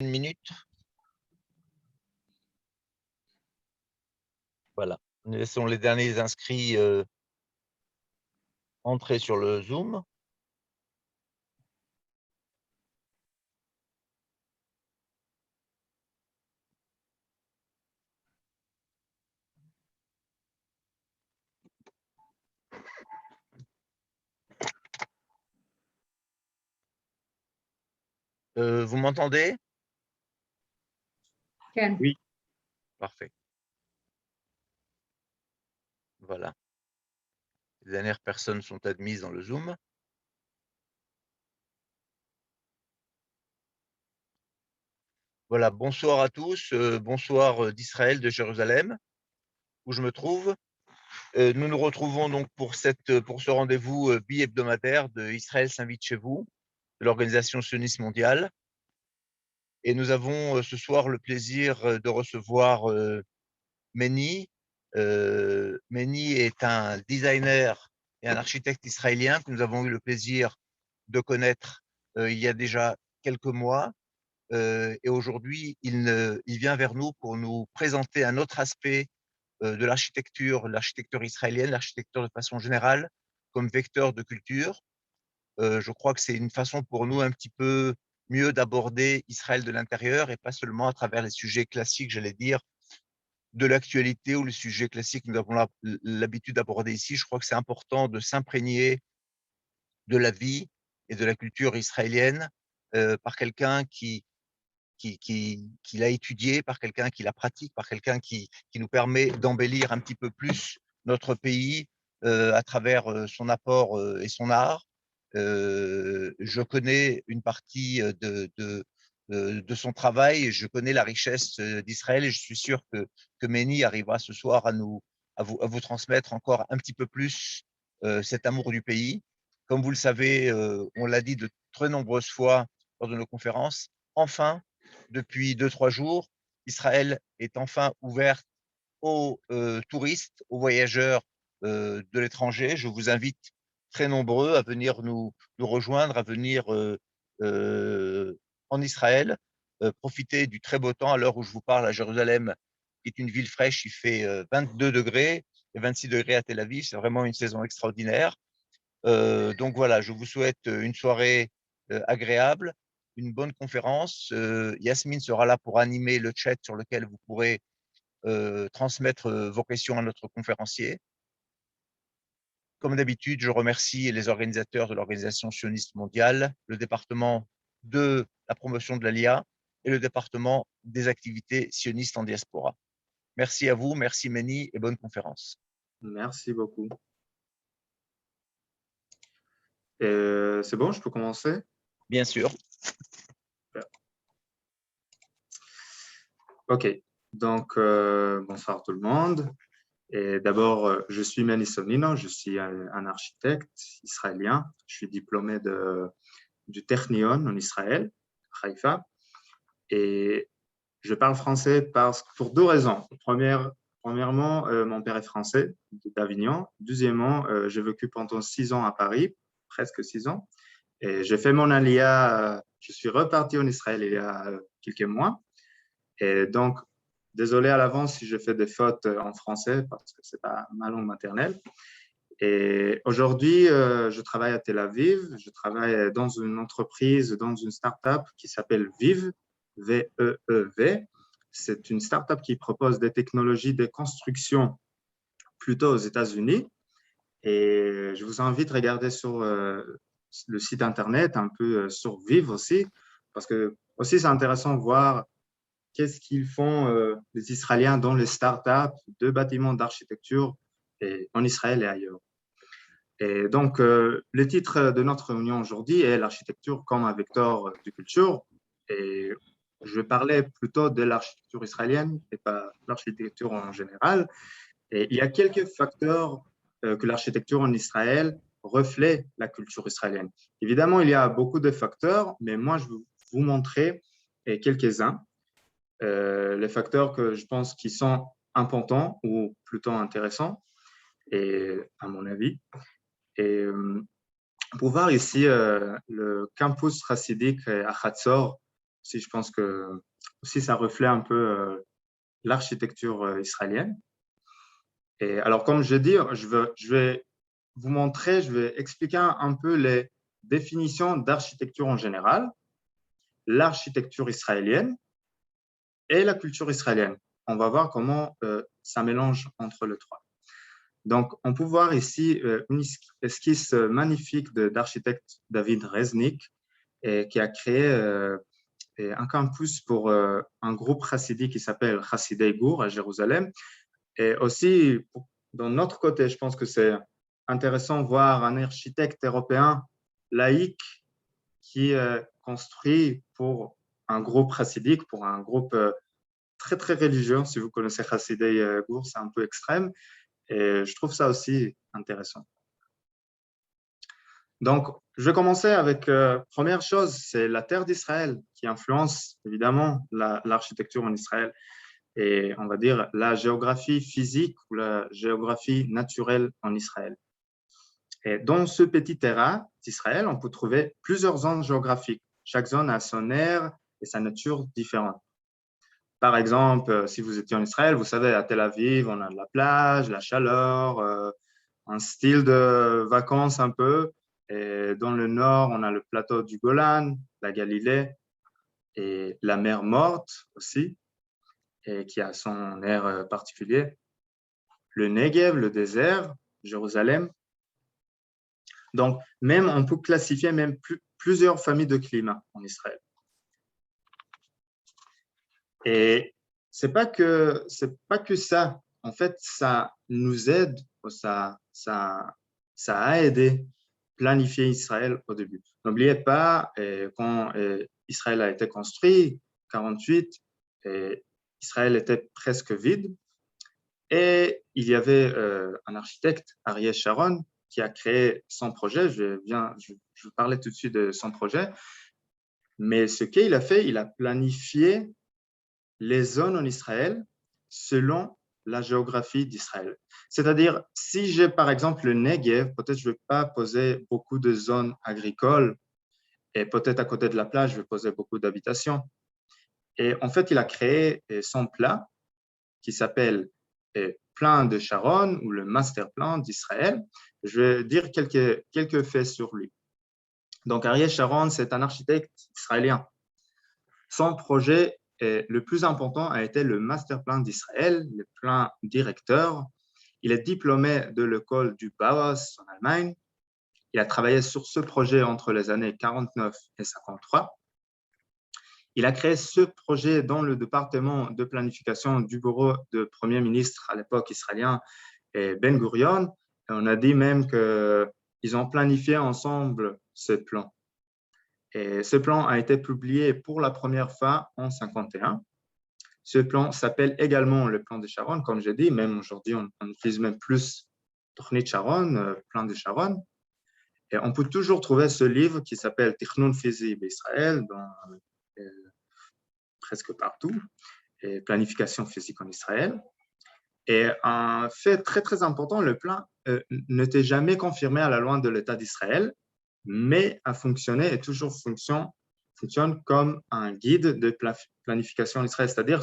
Une minute. Voilà. Nous laissons les derniers inscrits entrer sur le Zoom. Vous m'entendez? Ken. Oui. Parfait. Voilà. Les dernières personnes sont admises dans le Zoom. Voilà, bonsoir à tous, bonsoir d'Israël, de Jérusalem, où je me trouve. Nous nous retrouvons donc pour ce rendez-vous bi-hebdomadaire de Israël s'invite chez vous, de l'Organisation sioniste mondiale. Et nous avons ce soir le plaisir de recevoir Meni. Meni est un designer et un architecte israélien que nous avons eu le plaisir de connaître il y a déjà quelques mois. Et aujourd'hui, il vient vers nous pour nous présenter un autre aspect de l'architecture israélienne, l'architecture de façon générale, comme vecteur de culture. Je crois que c'est une façon pour nous un petit peu mieux d'aborder Israël de l'intérieur et pas seulement à travers les sujets classiques, j'allais dire, de l'actualité ou les sujets classiques que nous avons l'habitude d'aborder ici. Je crois que c'est important de s'imprégner de la vie et de la culture israélienne par quelqu'un qui l'a étudié, par quelqu'un qui la pratique, par quelqu'un qui nous permet d'embellir un petit peu plus notre pays à travers son apport et son art. Je connais une partie de son travail, je connais la richesse d'Israël et je suis sûr que Meni arrivera ce soir à vous transmettre encore un petit peu plus cet amour du pays. Comme vous le savez, on l'a dit de très nombreuses fois lors de nos conférences, enfin, depuis 2-3 jours, Israël est enfin ouverte aux touristes, aux voyageurs de l'étranger. Je vous invite très nombreux à venir nous rejoindre, à venir en Israël, profiter du très beau temps à l'heure où je vous parle à Jérusalem, qui est une ville fraîche, il fait 22 degrés et 26 degrés à Tel Aviv. C'est vraiment une saison extraordinaire. Donc voilà, je vous souhaite une soirée agréable, une bonne conférence. Yasmine sera là pour animer le chat sur lequel vous pourrez transmettre vos questions à notre conférencier. Comme d'habitude, je remercie les organisateurs de l'Organisation sioniste mondiale, le département de la promotion de l'ALIA et le département des activités sionistes en diaspora. Merci à vous, merci Meni et bonne conférence. Merci beaucoup. C'est bon, je peux commencer? Bien sûr. OK. Donc, bonsoir tout le monde. Et d'abord, je suis Meni Sonino, je suis un architecte israélien. Je suis diplômé du Technion en Israël, Haïfa. Et je parle français pour deux raisons. Premièrement, mon père est français, d'Avignon. Deuxièmement, j'ai vécu pendant 6 ans à Paris, presque 6 ans. Et j'ai fait mon alia, je suis reparti en Israël il y a quelques mois. Et donc, désolé à l'avance si je fais des fautes en français parce que ce n'est pas ma langue maternelle. Et aujourd'hui, je travaille à Tel Aviv. Je travaille dans une entreprise, dans une start-up qui s'appelle Vive, V-E-E-V. C'est une start-up qui propose des technologies de construction plutôt aux États-Unis. Et je vous invite à regarder sur le site Internet, un peu sur Vive aussi, parce que aussi c'est intéressant de voir qu'est-ce qu'ils font les Israéliens dans les startups de bâtiments d'architecture en Israël et ailleurs. Et donc, le titre de notre réunion aujourd'hui est l'architecture comme un vecteur de culture. Et je parlais plutôt de l'architecture israélienne et pas l'architecture en général. Et il y a quelques facteurs que l'architecture en Israël reflète la culture israélienne. Évidemment, il y a beaucoup de facteurs, mais moi, je vais vous montrer quelques-uns. Les facteurs que je pense qui sont importants ou plutôt intéressants, et à mon avis. Et pour voir ici le campus chassidique à Hatzor, aussi, je pense que aussi ça reflète un peu l'architecture israélienne. Et alors, comme je dis, je vais vous montrer, je vais expliquer un peu les définitions d'architecture en général, l'architecture israélienne et la culture israélienne. On va voir comment ça mélange entre les trois. Donc, on peut voir ici une esquisse magnifique d'architecte David Reznik qui a créé un campus pour un groupe chassidi qui s'appelle Chassidei Gour à Jérusalem. Et aussi, de notre côté, je pense que c'est intéressant de voir un architecte européen laïque qui construit pour un groupe chassidique, pour un groupe très, très religieux. Si vous connaissez Chassidei Gour, c'est un peu extrême. Et je trouve ça aussi intéressant. Donc, je vais commencer avec première chose, c'est la terre d'Israël qui influence évidemment l'architecture en Israël et on va dire la géographie physique ou la géographie naturelle en Israël. Et dans ce petit terrain d'Israël, on peut trouver plusieurs zones géographiques. Chaque zone a son air et sa nature différente. Par exemple, si vous étiez en Israël, vous savez, à Tel Aviv, on a de la plage, la chaleur, un style de vacances un peu. Et dans le nord, on a le plateau du Golan, la Galilée et la mer Morte aussi, et qui a son air particulier. Le Negev, le désert, Jérusalem. Donc, même, on peut classifier même plusieurs familles de climats en Israël. Et c'est pas que ça. En fait, ça nous aide, ça a aidé planifier Israël au début. N'oubliez pas, quand Israël a été construit, 48, Israël était presque vide. Et il y avait un architecte, Ariel Sharon, qui a créé son projet. Je vous parlais tout de suite de son projet. Mais ce qu'il a fait, il a planifié les zones en Israël selon la géographie d'Israël. C'est-à-dire, si j'ai par exemple le Negev, peut-être je ne vais pas poser beaucoup de zones agricoles et peut-être à côté de la plage, je vais poser beaucoup d'habitations. Et en fait, il a créé son plan qui s'appelle Plan de Sharon ou le Master Plan d'Israël. Je vais dire quelques faits sur lui. Donc, Ariel Sharon, c'est un architecte israélien. Son projet le plus important a été le Master Plan d'Israël, le plan directeur. Il est diplômé de l'école du Bauhaus en Allemagne. Il a travaillé sur ce projet entre les années 49 et 53. Il a créé ce projet dans le département de planification du bureau de Premier ministre à l'époque israélien, Ben Gurion. Et on a dit même qu'ils ont planifié ensemble ce plan. Et ce plan a été publié pour la première fois en 1951. Ce plan s'appelle également le plan de Sharon, comme j'ai dit, même aujourd'hui, on utilise même plus Tochnit Sharon, plan de Sharon. Et on peut toujours trouver ce livre qui s'appelle Tichnun Fizi Israël, dans presque partout, et planification physique en Israël. Et un fait très, très important, le plan n'était jamais confirmé à la loi de l'État d'Israël, mais a fonctionné et toujours fonctionne comme un guide de planification en Israël. C'est-à-dire,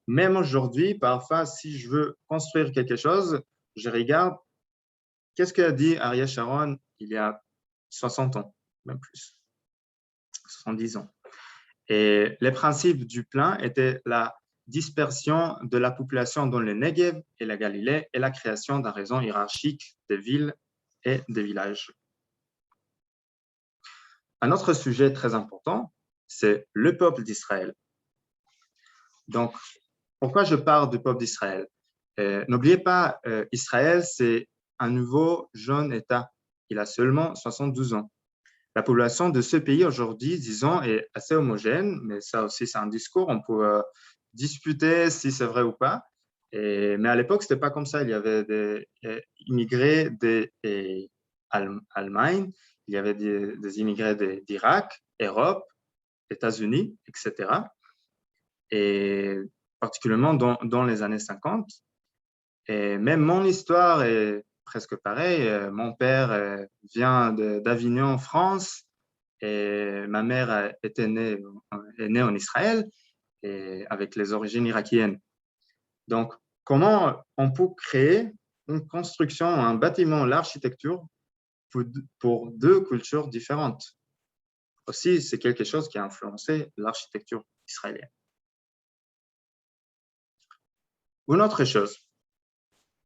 même aujourd'hui, parfois, si je veux construire quelque chose, je regarde qu'est-ce qu'a dit Ariel Sharon il y a 60 ans, même plus, 70 ans. Et les principes du plan étaient la dispersion de la population dans le Negev et la Galilée et la création d'un réseau hiérarchique des villes et des villages. Un autre sujet très important, c'est le peuple d'Israël. Donc, pourquoi je parle du peuple d'Israël? N'oubliez pas, Israël, c'est un nouveau jeune État. Il a seulement 72 ans. La population de ce pays aujourd'hui, disons, est assez homogène, mais ça aussi, c'est un discours. On peut discuter si c'est vrai ou pas. Mais à l'époque, ce n'était pas comme ça. Il y avait des immigrés d'Allemagne, il y avait des immigrés d'Irak, Europe, États-Unis, etc. Et particulièrement dans les années 50. Et même mon histoire est presque pareille. Mon père vient d'Avignon, France, Et ma mère est née en Israël et avec les origines irakiennes. Donc, comment on peut créer une construction, un bâtiment, l'architecture pour deux cultures différentes? Aussi, c'est quelque chose qui a influencé l'architecture israélienne. Une autre chose,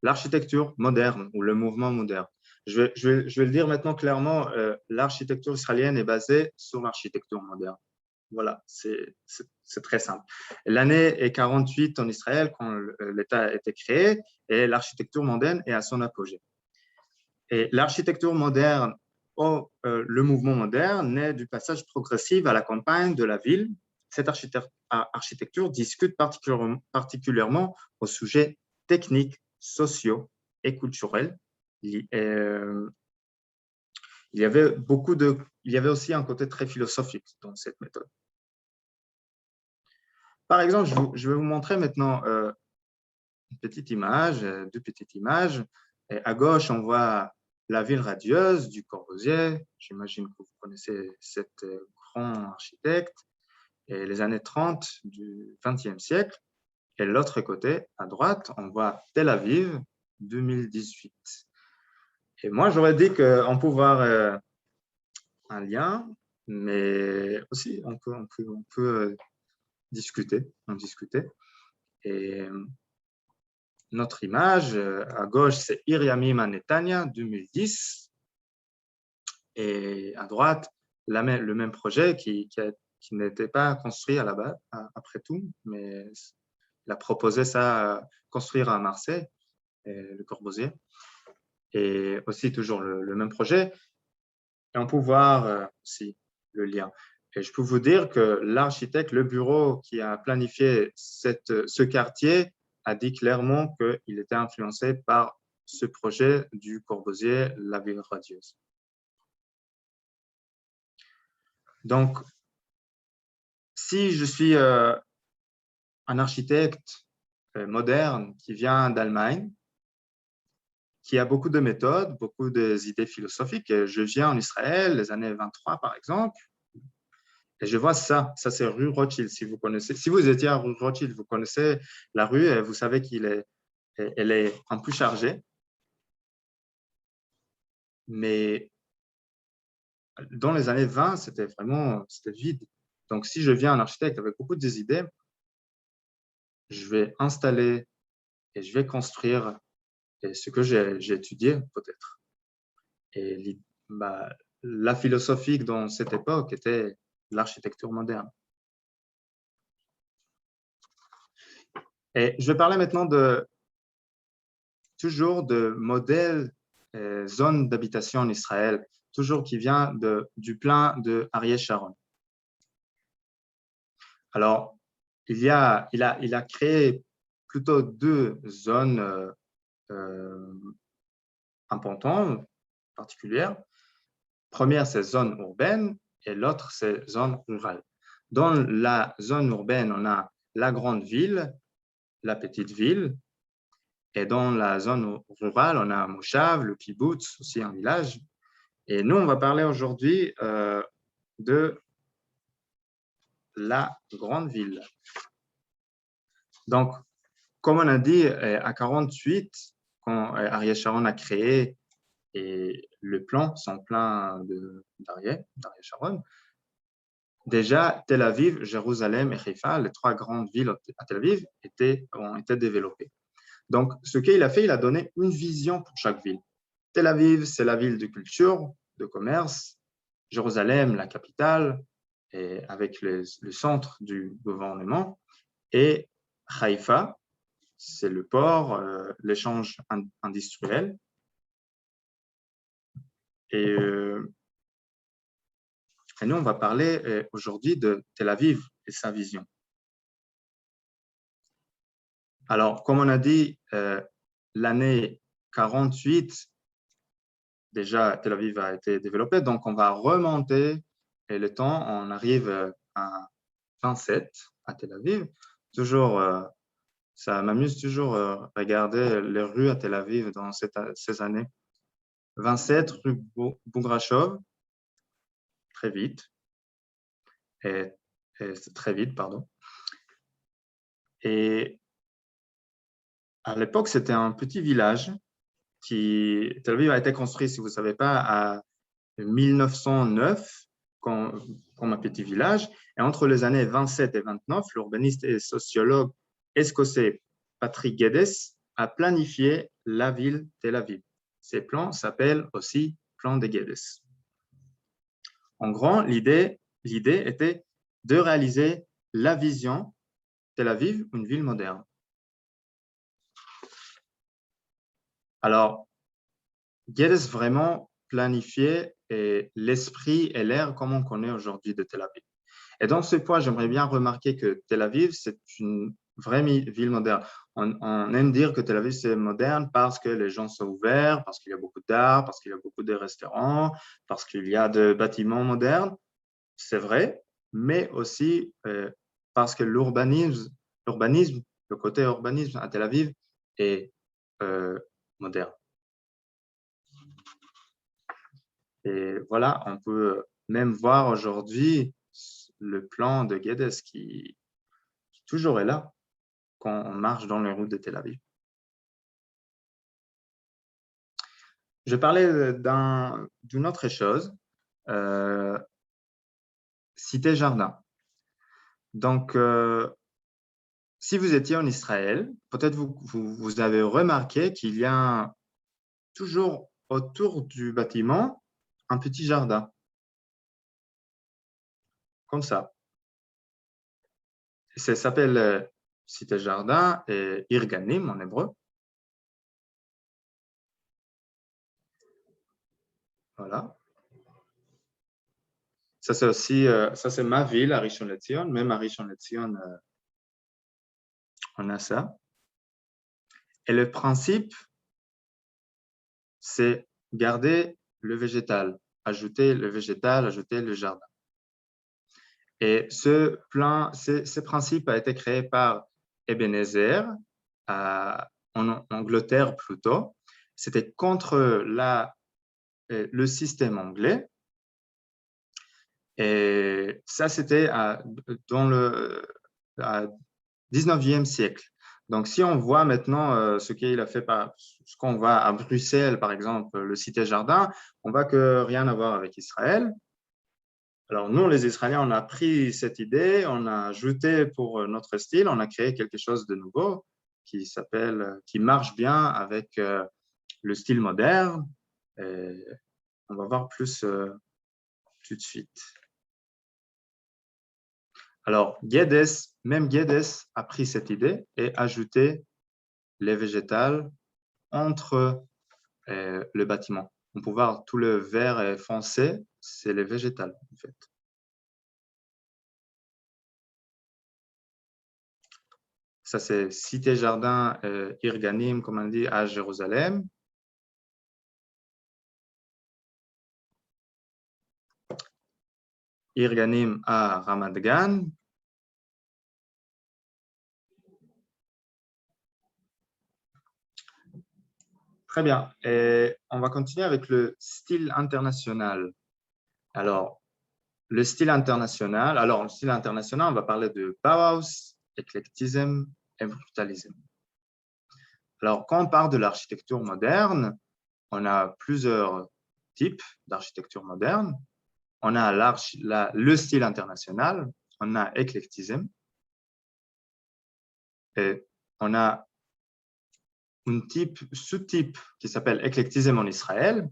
l'architecture moderne ou le mouvement moderne. Je vais le dire maintenant clairement, l'architecture israélienne est basée sur l'architecture moderne. Voilà, c'est très simple. L'année est 48 en Israël quand l'État a été créé et l'architecture moderne est à son apogée. Et l'architecture moderne, le mouvement moderne, naît du passage progressif à la campagne de la ville. Cette architecture discute particulièrement au sujet techniques, sociaux et culturels. Il y avait aussi un côté très philosophique dans cette méthode. Par exemple, je vais vous montrer maintenant une petite image, deux petites images. Et à gauche, on voit la ville radieuse du Corbusier. J'imagine que vous connaissez cet grand architecte. Et les années 30 du XXe siècle. Et de l'autre côté, à droite, on voit Tel Aviv 2018. Et moi, j'aurais dit qu'on peut voir un lien, mais aussi on peut discuter, en discuter. Et notre image, à gauche, c'est Ir Yamim HaNetanya 2010. Et à droite, le même projet qui n'était pas construit à la base, après tout, mais il a proposé ça, construire à Marseille, Le Corbusier. Et aussi toujours le même projet. Et on peut voir aussi le lien. Et je peux vous dire que l'architecte, le bureau qui a planifié ce quartier, a dit clairement qu'il était influencé par ce projet du Corbusier, la ville radieuse. Donc, si je suis un architecte moderne qui vient d'Allemagne, qui a beaucoup de méthodes, beaucoup d'idées philosophiques, et je viens en Israël, les années 23 par exemple, et je vois ça c'est rue Rothschild, si vous connaissez. Si vous étiez à rue Rothschild, vous connaissez la rue et vous savez qu'elle est un peu chargée. Mais dans les années 20, c'était vide. Donc, si je viens un architecte avec beaucoup d'idées, je vais installer et je vais construire ce que j'ai étudié peut-être. Et la philosophie dans cette époque était l'architecture moderne. Et je vais parler maintenant toujours de modèle zone d'habitation en Israël, toujours qui vient du plan de Ariel Sharon. Alors, il a créé plutôt deux zones importantes, particulières. Première, c'est zone urbaine et l'autre, c'est zone rurale. Dans la zone urbaine, on a la grande ville, la petite ville. Et dans la zone rurale, on a un moshav, le kibbutz, aussi un village. Et nous, on va parler aujourd'hui de la grande ville. Donc, comme on a dit, à 48, quand Ariel Sharon a créé son plan d'Ariel Sharon, déjà, Tel Aviv, Jérusalem et Haïfa, les trois grandes villes à Tel Aviv, ont été développées. Donc, ce qu'il a fait, il a donné une vision pour chaque ville. Tel Aviv, c'est la ville de culture, de commerce. Jérusalem, la capitale, et avec le centre du gouvernement. Et Haïfa, c'est le port, l'échange industriel. Et nous, on va parler aujourd'hui de Tel Aviv et sa vision. Alors, comme on a dit, l'année 48, déjà, Tel Aviv a été développée, donc on va remonter et le temps, on arrive à 27 à Tel Aviv. Toujours, ça m'amuse toujours regarder les rues à Tel Aviv dans ces années. 27 rue Bougrachov. très vite. Et très vite, pardon. Et à l'époque, c'était un petit village Tel Aviv a été construit, si vous ne savez pas, à 1909 comme un petit village. Et entre les années 27 et 29, l'urbaniste et sociologue écossais Patrick Geddes a planifié la ville Tel Aviv. Ces plans s'appellent aussi plans de Geddes. En gros, l'idée était de réaliser la vision Tel Aviv, une ville moderne. Alors, Geddes vraiment planifié l'esprit et l'air comme on connaît aujourd'hui de Tel Aviv. Et dans ce point, j'aimerais bien remarquer que Tel Aviv, c'est une vraie ville moderne. On aime dire que Tel Aviv, c'est moderne parce que les gens sont ouverts, parce qu'il y a beaucoup d'art, parce qu'il y a beaucoup de restaurants, parce qu'il y a des bâtiments modernes. C'est vrai, mais aussi parce que l'urbanisme, le côté urbanisme à Tel Aviv est moderne. Et voilà, on peut même voir aujourd'hui le plan de Geddes qui toujours est là quand on marche dans les routes de Tel Aviv. Je parlais d'une autre chose, cité-jardin. Donc, si vous étiez en Israël, peut-être vous avez remarqué qu'il y a toujours autour du bâtiment un petit jardin, comme ça. Ça s'appelle cité-jardin et Irganim en hébreu. Voilà. Ça, c'est aussi, ça, c'est ma ville, à Rishon LeZion. Même à Rishon LeZion, on a ça. Et le principe, c'est garder le végétal, ajouter le végétal, ajouter le jardin. Et ce principe a été créé par Ebenezer en Angleterre plutôt. C'était contre le système anglais. Et ça, c'était dans le 19e siècle. Donc, si on voit maintenant ce qu'il a fait, ce qu'on voit à Bruxelles, par exemple, le cité-jardin, on voit que rien à voir avec Israël. Alors, nous, les Israéliens, on a pris cette idée, on a ajouté pour notre style, on a créé quelque chose de nouveau qui marche bien avec le style moderne. Et on va voir plus tout de suite. Alors, même Geddes a pris cette idée et ajouté les végétales entre le bâtiment. On peut voir tout le vert foncé, c'est les végétales en fait. Ça, c'est cité-jardin Irganim, comme on dit, à Jérusalem. Irganim à Ramat Gan. Très bien. Et on va continuer avec le style international. Alors, le style international, on va parler de Bauhaus, éclectisme et brutalisme. Alors, quand on parle de l'architecture moderne, on a plusieurs types d'architecture moderne. On a le style international, on a éclectisme, et on a un sous-type qui s'appelle éclectisme en Israël.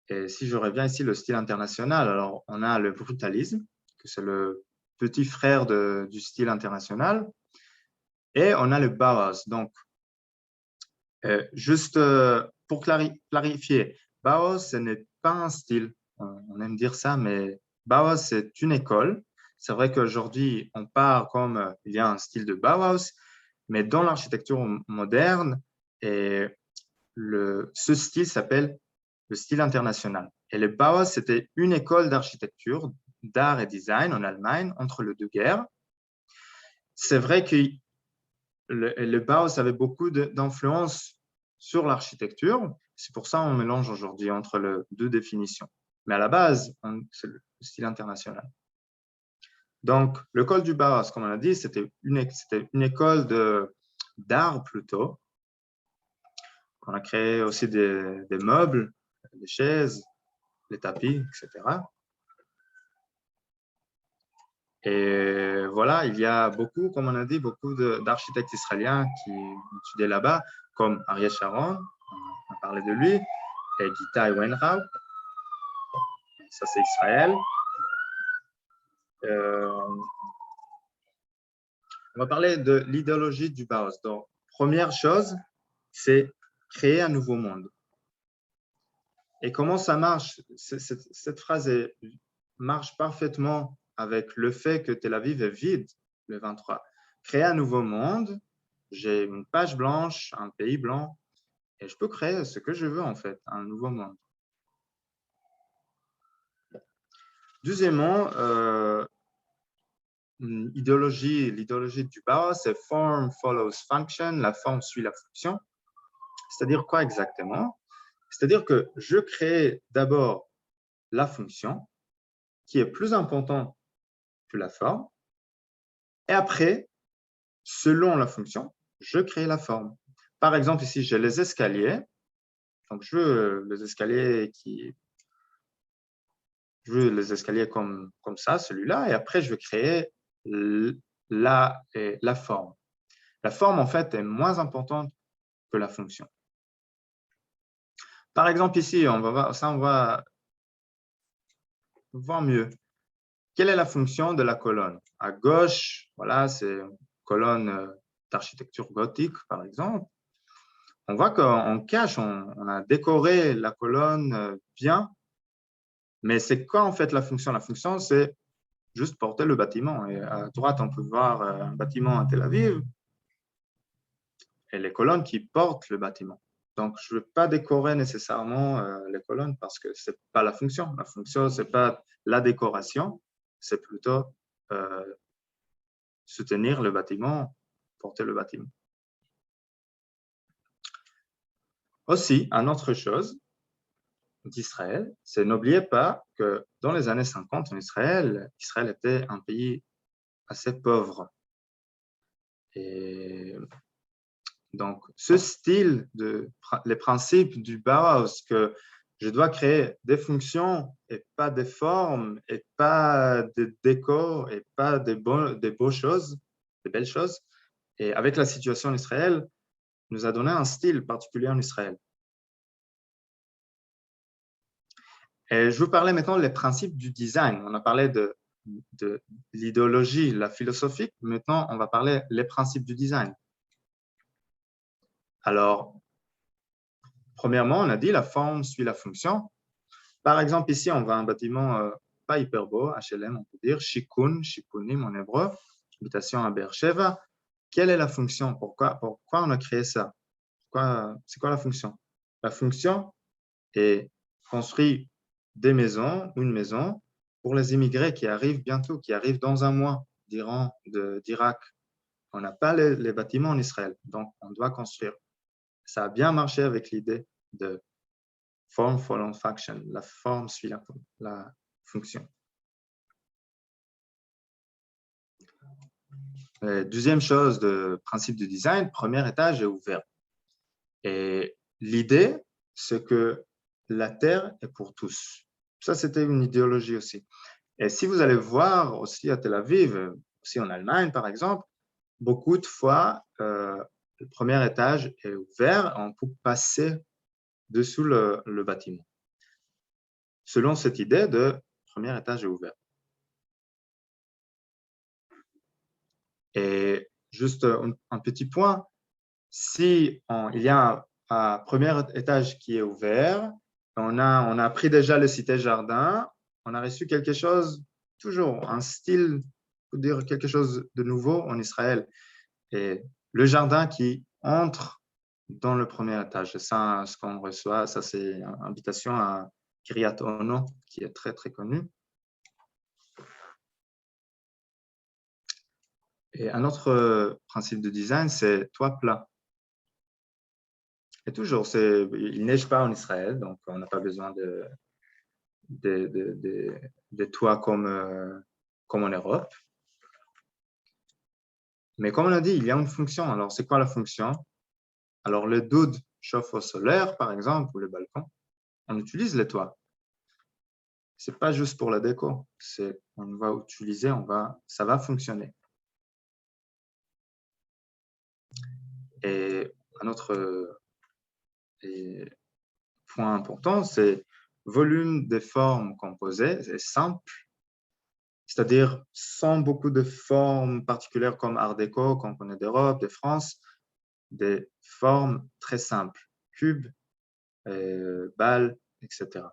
Et si je reviens ici, le style international, alors on a le brutalisme, que c'est le petit frère du style international, et on a le Bauhaus. Donc, juste pour clarifier, Bauhaus, ce n'est pas un style, on aime dire ça, mais Bauhaus, c'est une école. C'est vrai qu'aujourd'hui, on part comme il y a un style de Bauhaus, mais dans l'architecture moderne, ce style s'appelle le style international. Et le Bauhaus, c'était une école d'architecture, d'art et design en Allemagne entre les deux guerres. C'est vrai que le Bauhaus avait beaucoup d'influence sur l'architecture. C'est pour ça qu'on mélange aujourd'hui entre les deux définitions. Mais à la base, c'est le style international. Donc, l'école du Bauhaus, comme on a dit, c'était une école d'art plutôt. On a créé aussi des meubles, des chaises, les tapis, etc. Et voilà, il y a beaucoup, comme on a dit, beaucoup d'architectes israéliens qui étudiaient là-bas, comme Ariel Sharon, on a parlé de lui, et Gita Wenrauch, ça c'est Israël. On va parler de l'idéologie du Bauhaus. Donc, première chose, c'est créer un nouveau monde. Et comment ça marche? Cette phrase marche parfaitement avec le fait que Tel Aviv est vide le 23. Créer un nouveau monde, j'ai une page blanche, un pays blanc, et je peux créer ce que je veux en fait, un nouveau monde. Deuxièmement, l'idéologie du Bauhaus, c'est form follows function, la forme suit la fonction. C'est-à-dire quoi exactement? C'est-à-dire que je crée d'abord la fonction qui est plus importante que la forme, et après, selon la fonction, je crée la forme. Par exemple, ici, j'ai les escaliers. Donc, je veux les escaliers comme ça, celui-là, et après, je vais créer la forme. La forme, en fait, est moins importante que la fonction. Par exemple, ici, on va voir mieux. Quelle est la fonction de la colonne? À gauche, voilà, c'est une colonne d'architecture gothique, par exemple. On voit qu'on cache, on a décoré la colonne bien, mais c'est quoi en fait la fonction? La fonction, c'est juste porter le bâtiment. Et à droite, on peut voir un bâtiment à Tel Aviv et les colonnes qui portent le bâtiment. Donc, je ne veux pas décorer nécessairement les colonnes parce que ce n'est pas la fonction. La fonction, ce n'est pas la décoration, c'est plutôt soutenir le bâtiment, porter le bâtiment. Aussi, une autre chose d'Israël, c'est n'oubliez pas que dans les années 50 en Israël était un pays assez pauvre. Et donc, ce style, les principes du Bauhaus, que je dois créer des fonctions et pas des formes, et pas des décors, et pas des beaux choses, des belles choses. Et avec la situation en Israël, nous a donné un style particulier en Israël. Et je vous parlais maintenant des principes du design. On a parlé de l'idéologie, la philosophie. Maintenant, on va parler des principes du design. Alors, premièrement, on a dit la forme suit la fonction. Par exemple, ici, on voit un bâtiment pas hyper beau, HLM, on peut dire, shikunim en hébreu, habitation à Beersheva. Quelle est la fonction? Pourquoi on a créé ça? C'est quoi la fonction? La fonction est construire des maisons, une maison, pour les immigrés qui arrivent bientôt, qui arrivent dans un mois d'Irak. On n'a pas les bâtiments en Israël, donc on doit construire. Ça a bien marché avec l'idée de form follows function. La forme suit la fonction. Deuxième chose de principe de design, premier étage est ouvert. Et l'idée, c'est que la terre est pour tous. Ça, c'était une idéologie aussi. Et si vous allez voir aussi à Tel Aviv, aussi en Allemagne par exemple, beaucoup de fois, le premier étage est ouvert, on peut passer dessous le bâtiment. Selon cette idée de premier étage est ouvert. Et juste un petit point, si il y a un premier étage qui est ouvert, on a pris déjà le cité jardin, on a reçu quelque chose, toujours un style, pour dire quelque chose de nouveau en Israël. Et le jardin qui entre dans le premier étage, c'est ça ce qu'on reçoit, ça c'est une invitation à Kiryat Ono, qui est très très connu. Et un autre principe de design, c'est toit plat. Et toujours, il ne neige pas en Israël, donc on n'a pas besoin des toits comme en Europe. Mais comme on a dit, il y a une fonction. Alors, c'est quoi la fonction? Alors, le doude chauffe au solaire, par exemple, ou le balcon. On utilise les toits. Ce n'est pas juste pour la déco. On va utiliser, ça va fonctionner. Et un autre point important, c'est volume des formes composées. C'est simple, c'est-à-dire sans beaucoup de formes particulières comme Art déco, qu'on connaît d'Europe, de France, des formes très simples, cubes, balles, etc.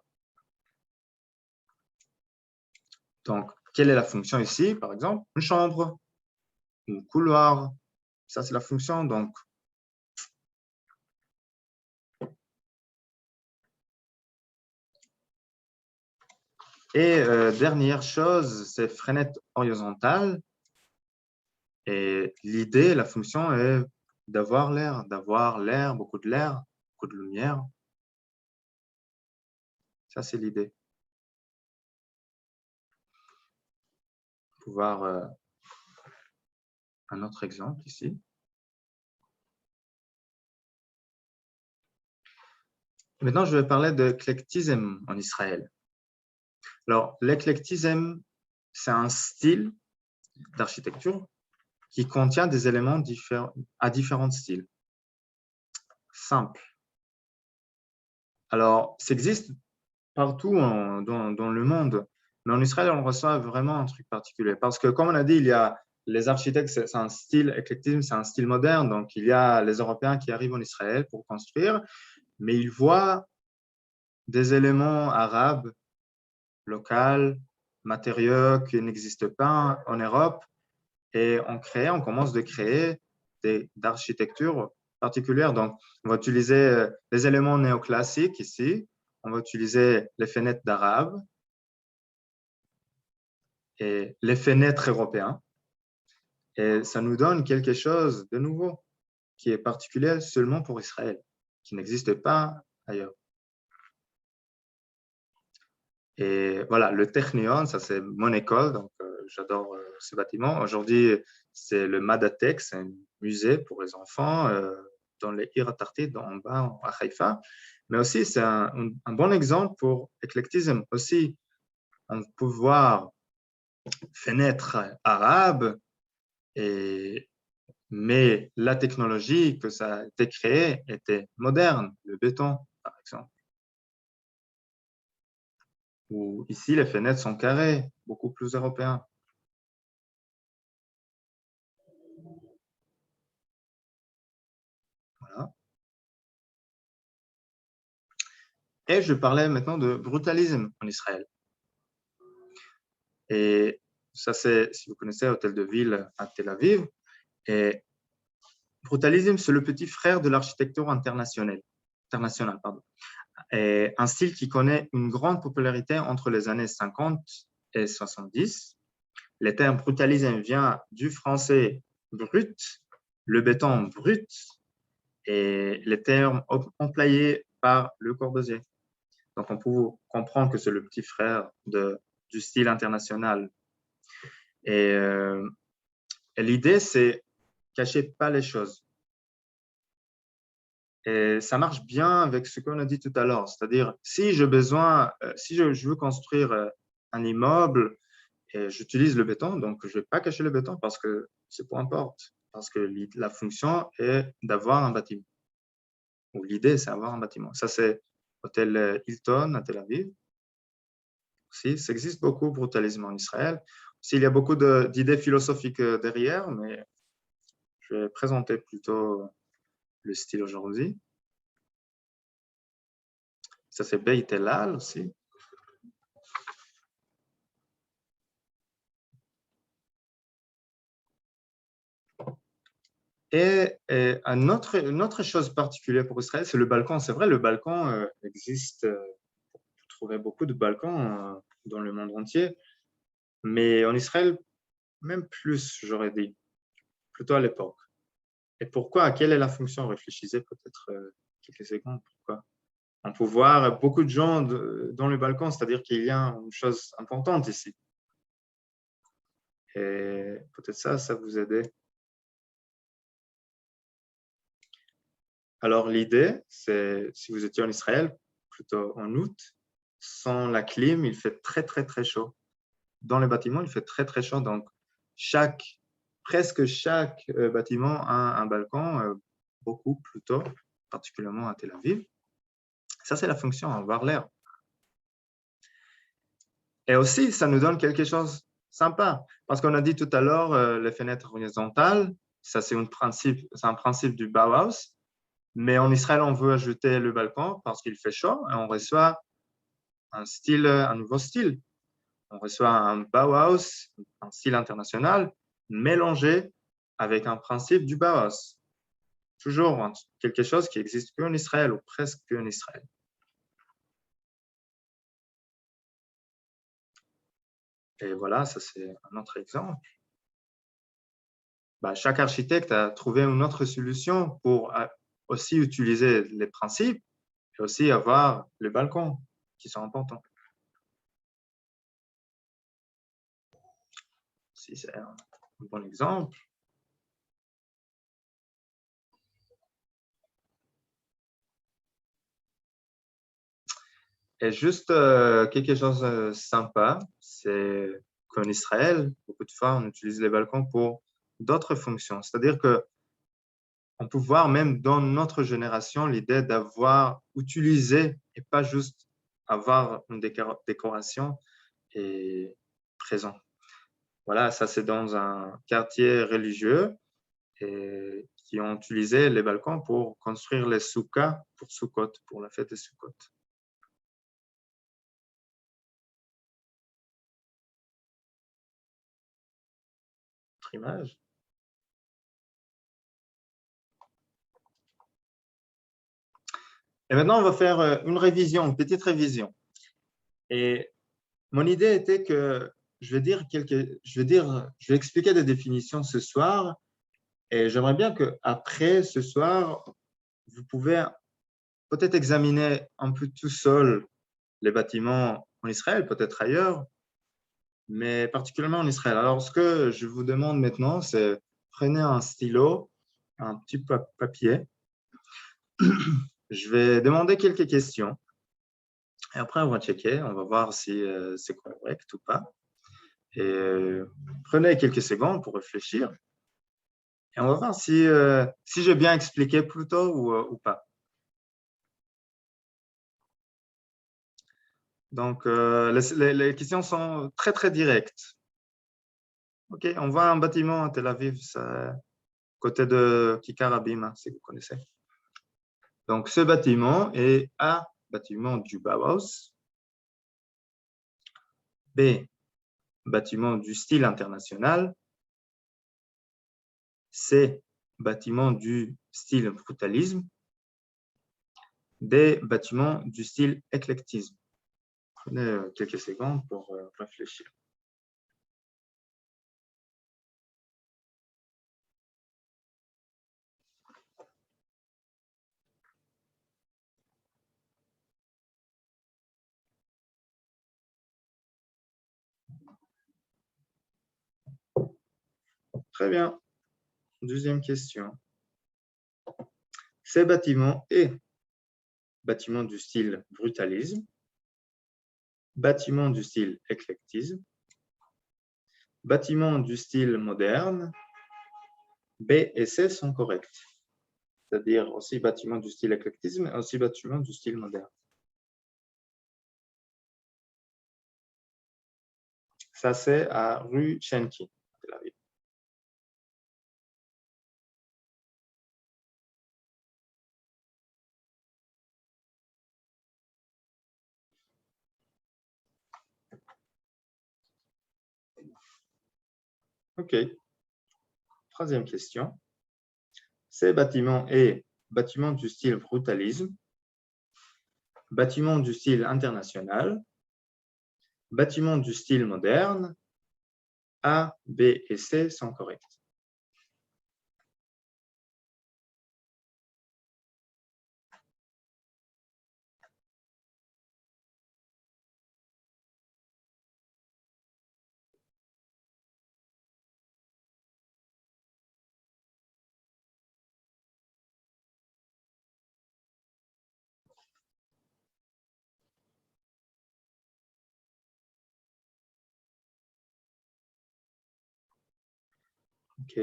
Donc, quelle est la fonction ici, par exemple? Une chambre, un couloir, ça c'est la fonction. Donc, et dernière chose, c'est fenêtre horizontale. Et l'idée, la fonction est d'avoir l'air, beaucoup de lumière. Ça, c'est l'idée. On peut voir un autre exemple ici. Maintenant, je vais parler de l'éclectisme en Israël. Alors, l'éclectisme, c'est un style d'architecture qui contient des éléments à différents styles. Simple. Alors, ça existe partout dans le monde, mais en Israël, on reçoit vraiment un truc particulier. Parce que, comme on a dit, il y a les architectes, c'est un style éclectisme, c'est un style moderne. Donc, il y a les Européens qui arrivent en Israël pour construire, mais ils voient des éléments arabes, locaux, matériaux qui n'existent pas en Europe. Et on commence de créer d'architecture particulière. Donc, on va utiliser les éléments néoclassiques ici. On va utiliser les fenêtres d'arabe et les fenêtres européens. Et ça nous donne quelque chose de nouveau qui est particulier seulement pour Israël, qui n'existe pas ailleurs. Et voilà, le Technion, ça c'est mon école, donc j'adore ce bâtiment. Aujourd'hui, c'est le Madatek, c'est un musée pour les enfants dans les Iratartit, en bas à Haïfa. Mais aussi, c'est un bon exemple pour l'éclectisme. Aussi, on peut voir fenêtres arabes, mais la technologie que ça a été créé était moderne, le béton, par exemple. Ou ici, les fenêtres sont carrées, beaucoup plus européens. Voilà. Et je parlais maintenant de brutalisme en Israël. Et ça, c'est, si vous connaissez Hôtel de Ville à Tel Aviv, et brutalisme, c'est le petit frère de l'architecture internationale. Et un style qui connaît une grande popularité entre les années 50 et 70. Le terme brutalisme vient du français brut, le béton brut, et les termes employés par Le Corbusier. Donc, on peut comprendre que c'est le petit frère du style international. Et l'idée, c'est cacher pas les choses. Et ça marche bien avec ce qu'on a dit tout à l'heure. C'est-à-dire, si j'ai besoin, si je veux construire un immeuble, et j'utilise le béton, donc je ne vais pas cacher le béton parce que c'est peu importe. Parce que la fonction est d'avoir un bâtiment. Ou l'idée, c'est d'avoir un bâtiment. Ça, c'est Hôtel Hilton à Tel Aviv. Aussi, ça existe beaucoup, brutalisme en Israël. Aussi, il y a beaucoup d'idées philosophiques derrière, mais je vais présenter plutôt le style aujourd'hui. Ça, c'est Beit El-Al aussi. Et une autre chose particulière pour Israël, c'est le balcon. C'est vrai, le balcon existe. Vous trouvez beaucoup de balcons dans le monde entier. Mais en Israël, même plus, j'aurais dit, plutôt à l'époque. Et pourquoi? Quelle est la fonction? Réfléchissez peut-être quelques secondes. Pourquoi? On peut voir beaucoup de gens dans le balcon, c'est-à-dire qu'il y a une chose importante ici. Et peut-être ça vous aide. Alors, l'idée, c'est, si vous étiez en Israël, plutôt en août, sans la clim, il fait très, très, très chaud. Dans les bâtiments, il fait très, très chaud. Donc, presque chaque bâtiment a un balcon, beaucoup plutôt, particulièrement à Tel Aviv. Ça, c'est la fonction, avoir l'air. Et aussi, ça nous donne quelque chose de sympa. Parce qu'on a dit tout à l'heure, les fenêtres horizontales, ça, c'est un principe du Bauhaus. Mais en Israël, on veut ajouter le balcon parce qu'il fait chaud et on reçoit un nouveau style. On reçoit un Bauhaus, un style international, mélangé avec un principe du Bauhaus. Toujours quelque chose qui existe qu'en Israël ou presque qu'en Israël. Et voilà, ça c'est un autre exemple. Chaque architecte a trouvé une autre solution pour aussi utiliser les principes et aussi avoir les balcons qui sont importants. Si c'est un bon exemple. Et juste quelque chose de sympa, c'est qu'en Israël, beaucoup de fois, on utilise les balcons pour d'autres fonctions. C'est-à-dire qu'on peut voir même dans notre génération l'idée d'avoir utilisé et pas juste avoir une décoration et présent. Voilà, ça c'est dans un quartier religieux et qui ont utilisé les balcons pour construire les soukas pour Sukkot, pour la fête de Sukkot. Autre image. Et maintenant, on va faire une révision, une petite révision. Et mon idée était que je vais expliquer des définitions ce soir. Et j'aimerais bien qu'après ce soir, vous pouvez peut-être examiner un peu tout seul les bâtiments en Israël, peut-être ailleurs, mais particulièrement en Israël. Alors, ce que je vous demande maintenant, c'est prenez un stylo, un petit papier. Je vais demander quelques questions. Et après, on va checker, on va voir si c'est correct ou pas. Et prenez quelques secondes pour réfléchir. Et on va voir si j'ai bien expliqué plus tôt ou pas. Donc, les questions sont très, très directes. OK, on voit un bâtiment à Tel Aviv, côté de Kikar Habima, si vous connaissez. Donc, ce bâtiment est A, bâtiment du Bauhaus, B, bâtiment du style international, C, bâtiment du style brutalisme, D, bâtiment du style éclectisme. Prenez quelques secondes pour réfléchir. Très bien. Deuxième question. Ces bâtiments est bâtiment du style brutalisme, bâtiment du style éclectisme, bâtiment du style moderne, B et C sont corrects. C'est-à-dire aussi bâtiment du style éclectisme et aussi bâtiment du style moderne. Ça, c'est à rue Chenki, Tel Aviv. OK. Troisième question. Ces bâtiments est bâtiment du style brutalisme, bâtiment du style international, bâtiment du style moderne, A, B et C sont corrects. OK.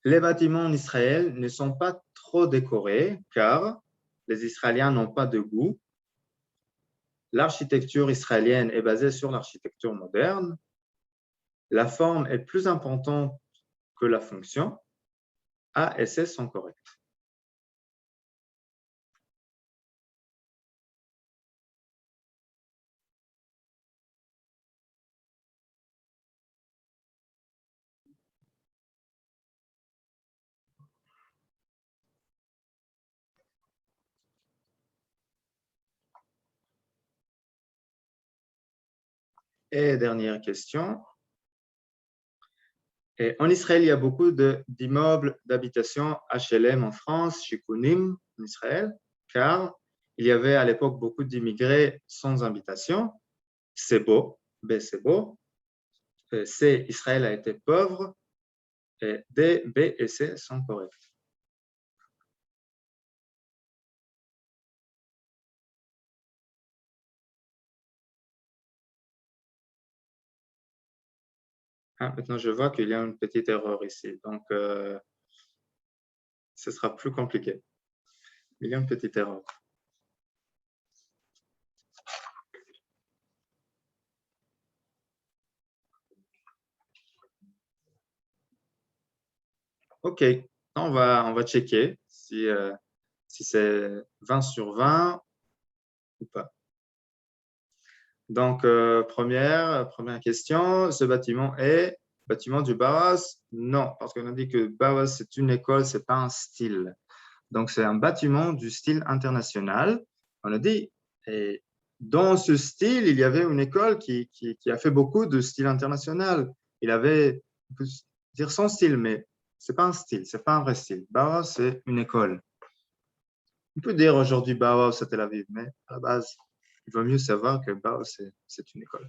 Les bâtiments en Israël ne sont pas trop décorés car les Israéliens n'ont pas de goût. L'architecture israélienne est basée sur l'architecture moderne. La forme est plus importante que la fonction. A et C sont corrects. Et dernière question. Et en Israël, il y a beaucoup d'immeubles d'habitation HLM en France, chez Kounim, en Israël, car il y avait à l'époque beaucoup d'immigrés sans habitation. C'est beau, B, c'est beau. C, Israël a été pauvre. Et D, B et C sont corrects. Ah, maintenant, je vois qu'il y a une petite erreur ici. Donc, ce sera plus compliqué. Il y a une petite erreur. OK, on va checker si c'est 20 sur 20 ou pas. Donc, première question, ce bâtiment est bâtiment du Bauhaus? Non, parce qu'on a dit que Bauhaus, c'est une école, ce n'est pas un style. Donc, c'est un bâtiment du style international. On a dit, et dans ce style, il y avait une école qui a fait beaucoup de style international. Il avait, on peut dire son style, mais ce n'est pas un style, ce n'est pas un vrai style. Bauhaus, c'est une école. On peut dire aujourd'hui Bauhaus à Tel Aviv, mais à la base, il vaut mieux savoir que Bauhaus, c'est une école.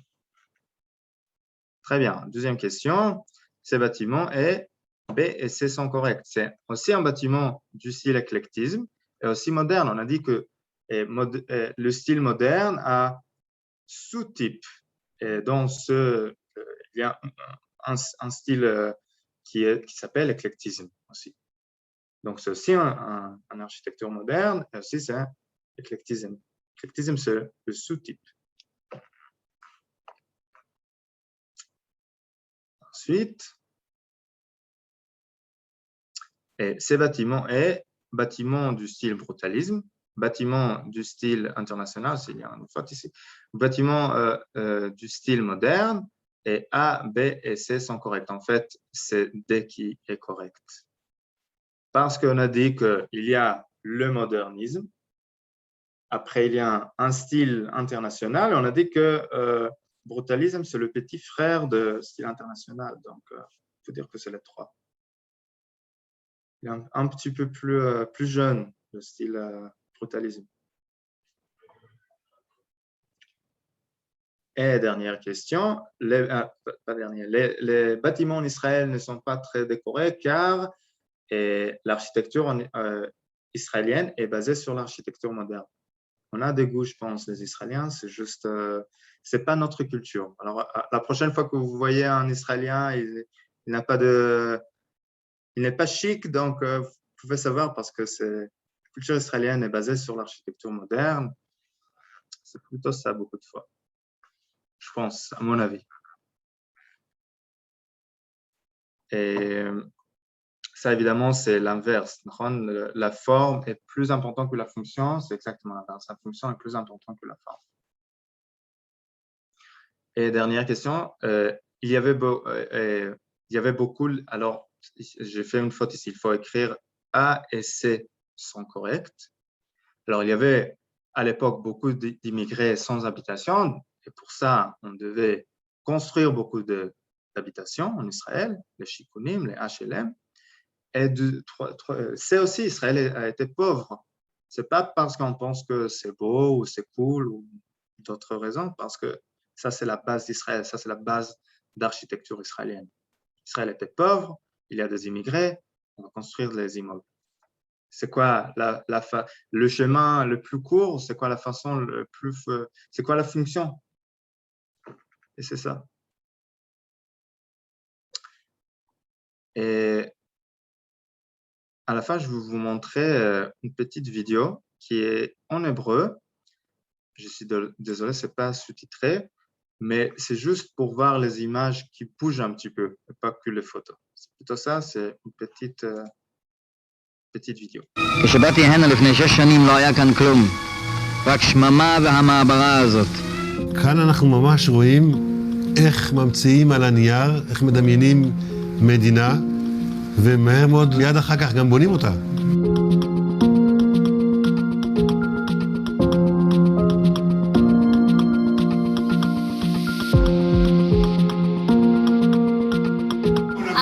Très bien. Deuxième question. Ces bâtiments est B et C sont corrects. C'est aussi un bâtiment du style éclectisme et aussi moderne. On a dit que le style moderne a sous-type. Et dans il y a un style qui s'appelle éclectisme aussi. Donc, c'est aussi un architecture moderne et aussi c'est éclectisme. Éclectisme, c'est le sous-type. Ensuite, et ces bâtiments est bâtiment du style brutalisme, bâtiment du style international, s'il y a une faute ici, bâtiment du style moderne, et A, B et C sont corrects. En fait, c'est D qui est correct. Parce qu'on a dit qu'il y a le modernisme, après il y a un style international, on a dit que brutalisme, c'est le petit frère de style international, donc il faut dire que c'est les trois. Il est un petit peu plus jeune, le style brutalisme. Et dernière question, les bâtiments en Israël ne sont pas très décorés car l'architecture israélienne est basée sur l'architecture moderne. On a des goûts, je pense, les Israéliens, c'est juste, c'est pas notre culture. Alors, la prochaine fois que vous voyez un Israélien, il n'a pas il n'est pas chic, donc vous pouvez savoir parce que la culture israélienne est basée sur l'architecture moderne. C'est plutôt ça beaucoup de fois, je pense, à mon avis. Et ça, évidemment, c'est l'inverse. La forme est plus importante que la fonction, c'est exactement l'inverse. La fonction est plus importante que la forme. Et dernière question, il y avait beaucoup, alors j'ai fait une faute ici, il faut écrire A et C sont corrects. Alors, il y avait à l'époque beaucoup d'immigrés sans habitation, et pour ça, on devait construire beaucoup d'habitations en Israël, les shikunim, les HLM. Et c'est aussi, Israël a été pauvre. Ce n'est pas parce qu'on pense que c'est beau ou c'est cool ou d'autres raisons, parce que ça, c'est la base d'Israël, ça, c'est la base d'architecture israélienne. Israël était pauvre, il y a des immigrés, on va construire les immeubles. C'est quoi le chemin le plus court? C'est quoi la façon le plus... C'est quoi la fonction? Et c'est ça. Et à la fin, je vais vous montrer une petite vidéo qui est en hébreu. Je suis désolé, ce n'est pas sous-titré, mais c'est juste pour voir les images qui bougent un petit peu, et pas que les photos. C'est plutôt ça, c'est une petite vidéo. כשבאתי הנה לפני 6 שנים לא היה כאן כלום, רק שממה והמעברה הזאת. כאן אנחנו ממש רואים איך ממציאים על הנייר, איך מדמיינים מדינה, ומהר מאוד מיד אחר כך גם בונים אותה.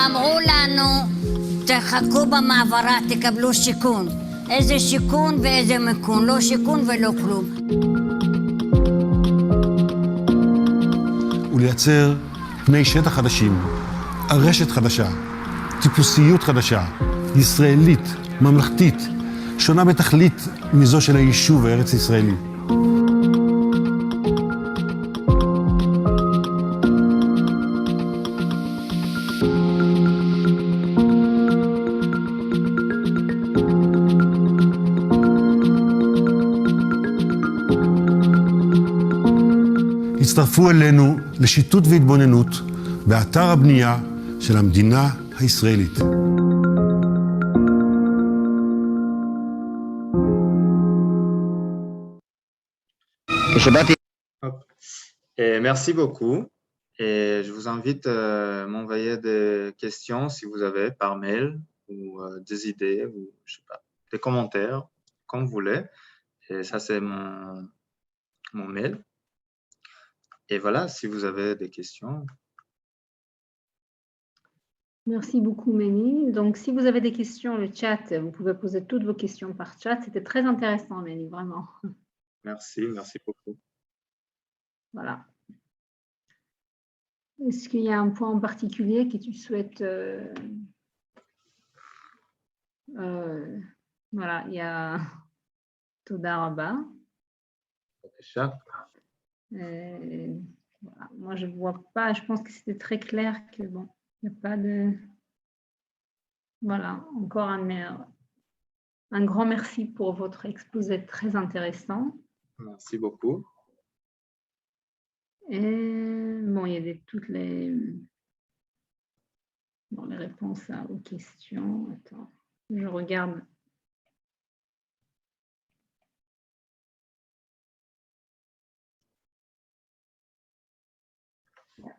אמרו לנו, תחכו במעברה, תקבלו שיכון. איזה שיכון ואיזה מיכון, לא שיכון ולא כלום. ולייצר פני שטח חדשים, ארשת חדשה, טיפוסיות חדשה, ישראלית, ממלכתית, שונה בתכלית מזו של היישוב הארץ-ישראלי. הצטרפו אלינו לשיטוט והתבוננות באתר הבנייה של המדינה הישראלית. כשבאתי... Merci beaucoup. Et je vous invite à m'envoyer des questions si vous avez par mail ou des idées ou je sais pas, des commentaires, comme vous voulez. Et ça, c'est mon mail. Et voilà, si vous avez des questions. Merci beaucoup, Méni. Donc, si vous avez des questions, le chat, vous pouvez poser toutes vos questions par chat. C'était très intéressant, Méni, vraiment. Merci beaucoup. Voilà. Est-ce qu'il y a un point en particulier que tu souhaites voilà, il y a Toda Rabba. Voilà. Moi, je ne vois pas, je pense que c'était très clair que bon, il n'y a pas de... Voilà, encore un grand merci pour votre exposé très intéressant. Merci beaucoup. Et bon, il y a toutes les réponses aux questions. Attends, je regarde.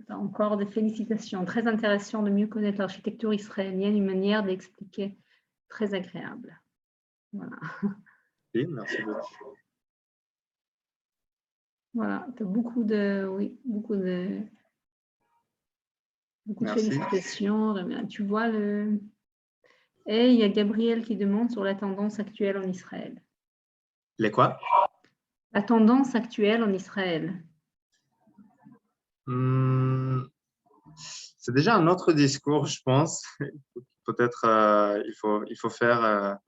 Encore des félicitations. Très intéressant de mieux connaître l'architecture israélienne, une manière d'expliquer très agréable. Voilà. Oui, merci beaucoup. Voilà, tu as beaucoup de félicitations. Tu vois Et il y a Gabriel qui demande sur la tendance actuelle en Israël. Les quoi? La tendance actuelle en Israël. C'est déjà un autre discours, je pense. Peut-être il faut faire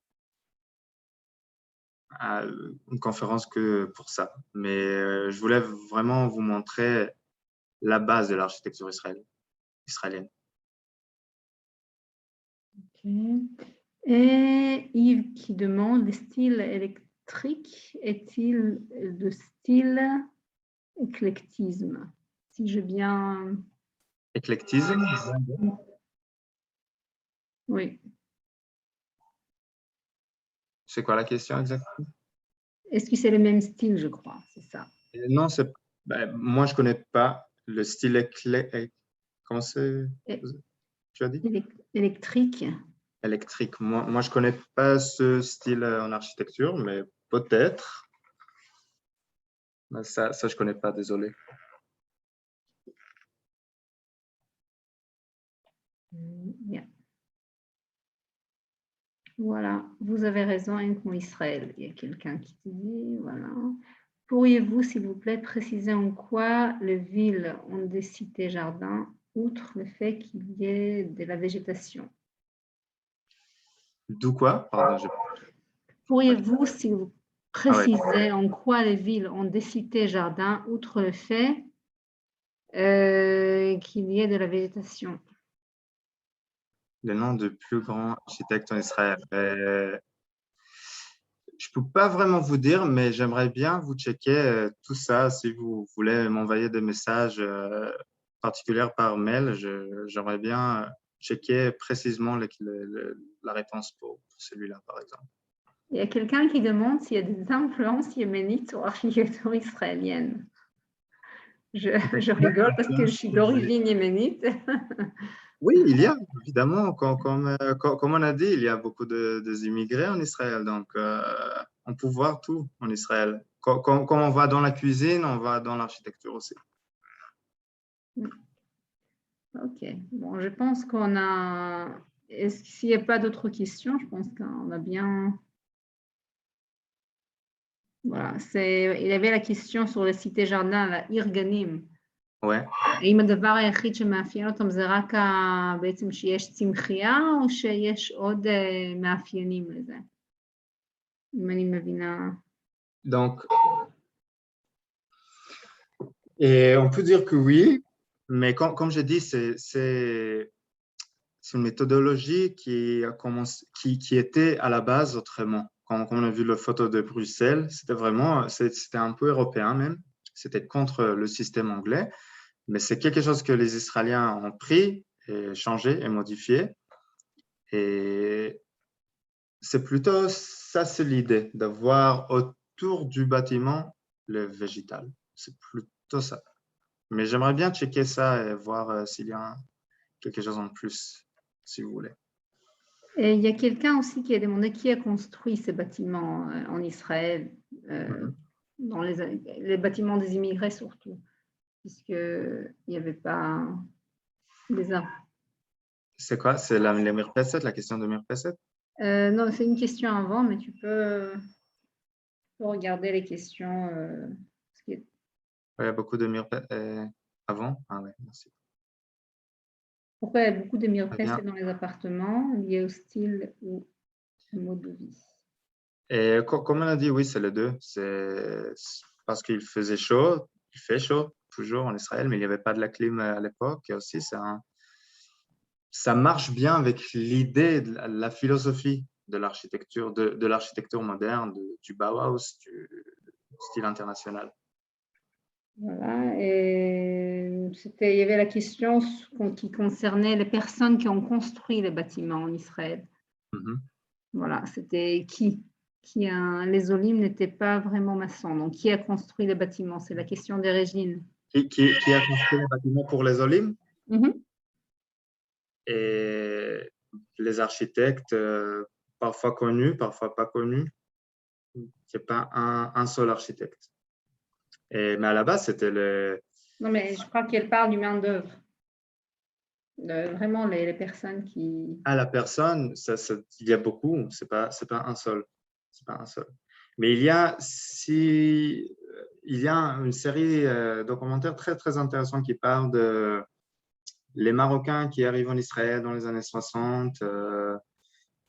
une conférence que pour ça. Mais je voulais vraiment vous montrer la base de l'architecture israélienne. Okay. Et Yves qui demande, le style électrique est-il de style éclectisme? Si j'ai bien... Éclectisme? Oui. C'est quoi la question exactement? Est-ce que c'est le même style, je crois, c'est ça? Non, moi, je ne connais pas le style éclectique. Comment c'est? Tu as dit? Électrique. Électrique. Moi, je ne connais pas ce style en architecture, mais peut-être. Ça, je ne connais pas, désolé. Yeah. Voilà, vous avez raison, en Israël. Il y a quelqu'un qui te dit, voilà. Pourriez-vous, s'il vous plaît, préciser en quoi les villes ont des cités jardins, outre le fait qu'il y ait de la végétation? D'où quoi? Pardon, Pourriez-vous, s'il vous préciser en quoi les villes ont des cités jardins, outre le fait qu'il y ait de la végétation? le nom du plus grand architecte en Israël. Je ne peux pas vraiment vous dire, mais j'aimerais bien vous checker tout ça. Si vous voulez m'envoyer des messages particuliers par mail, j'aimerais bien checker précisément la réponse pour celui-là, par exemple. Il y a quelqu'un qui demande s'il y a des influences yéménites sur l'architecture israélienne. Je rigole parce que je suis d'origine yéménite. Oui, il y a, évidemment, comme on a dit, il y a beaucoup d'immigrés en Israël, donc on peut voir tout en Israël. Comme on va dans la cuisine, on va dans l'architecture aussi. Ok, bon, je pense qu'on a... S'il n'y a pas d'autres questions, je pense qu'on a bien... Voilà, il y avait la question sur le cité jardin, la Irganim. Ouais. האם הדבר היחיד שמאפיין אותם זה רק בעצם שיש צמחייה, או שיש עוד מאפיינים לזה? אם אני מבינה. Donc, et on peut dire que oui, mais comme je dis, c'est une méthodologie qui était à la base autrement. Quand on a vu la photo de Bruxelles, c'était un peu européen même, c'était contre le système anglais, mais c'est quelque chose que les Israéliens ont pris et changé et modifié. Et c'est plutôt ça, c'est l'idée, d'avoir autour du bâtiment le végétal. C'est plutôt ça. Mais j'aimerais bien checker ça et voir s'il y a quelque chose en plus, si vous voulez. Et il y a quelqu'un aussi qui a demandé qui a construit ces bâtiments en Israël, dans les bâtiments des immigrés surtout, puisqu'il n'y avait pas des arbres. C'est quoi? C'est la Mirpesset, la question de Mirpesset? Non, c'est une question avant, mais tu peux regarder les questions. Il y a beaucoup de Mirpesset avant? Ah ouais, merci. Pourquoi il y a beaucoup de Mirpesset dans les appartements liés au style ou au mode de vie? Et comme on a dit, oui, c'est les deux. C'est parce qu'il faisait chaud, il fait chaud toujours en Israël, mais il n'y avait pas de la clim à l'époque. Et aussi, ça marche bien avec l'idée, la philosophie de l'architecture, de l'architecture moderne, du Bauhaus, du style international. Voilà, et il y avait la question qui concernait les personnes qui ont construit les bâtiments en Israël. Voilà, c'était qui les Olim n'étaient pas vraiment maçons, donc qui a construit les bâtiments? C'est la question des Régines. Qui a construit les bâtiments pour les Olim? Et les architectes, parfois connus, parfois pas connus. Ce n'est pas un seul architecte. Mais à la base, c'était le... Non, mais je crois qu'elle parle du main-d'œuvre. Vraiment, les personnes qui... Ah, la personne, il y a beaucoup, c'est pas un seul. C'est pas un seul. Mais il y a une série documentaire très, très intéressant qui parle de les Marocains qui arrivent en Israël dans les années 60,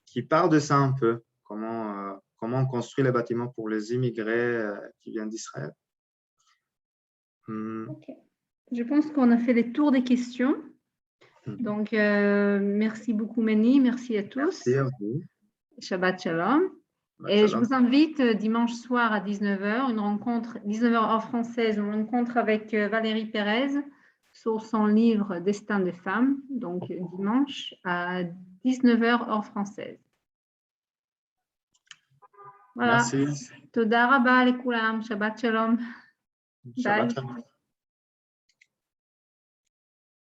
qui parle de ça un peu, comment on construit les bâtiments pour les immigrés qui viennent d'Israël. Okay. Je pense qu'on a fait le tour des questions. Donc, merci beaucoup, Meni. Merci à tous. Merci à vous. Shabbat Shalom. Et je vous invite dimanche soir à 19h, une rencontre, 19h heure française, une rencontre avec Valérie Pérez sur son livre Destin des femmes, donc dimanche à 19h heure française. Voilà. Merci. Toda rabba lekulam. Shabbat Shalom. Shabbat Bye. Shalom.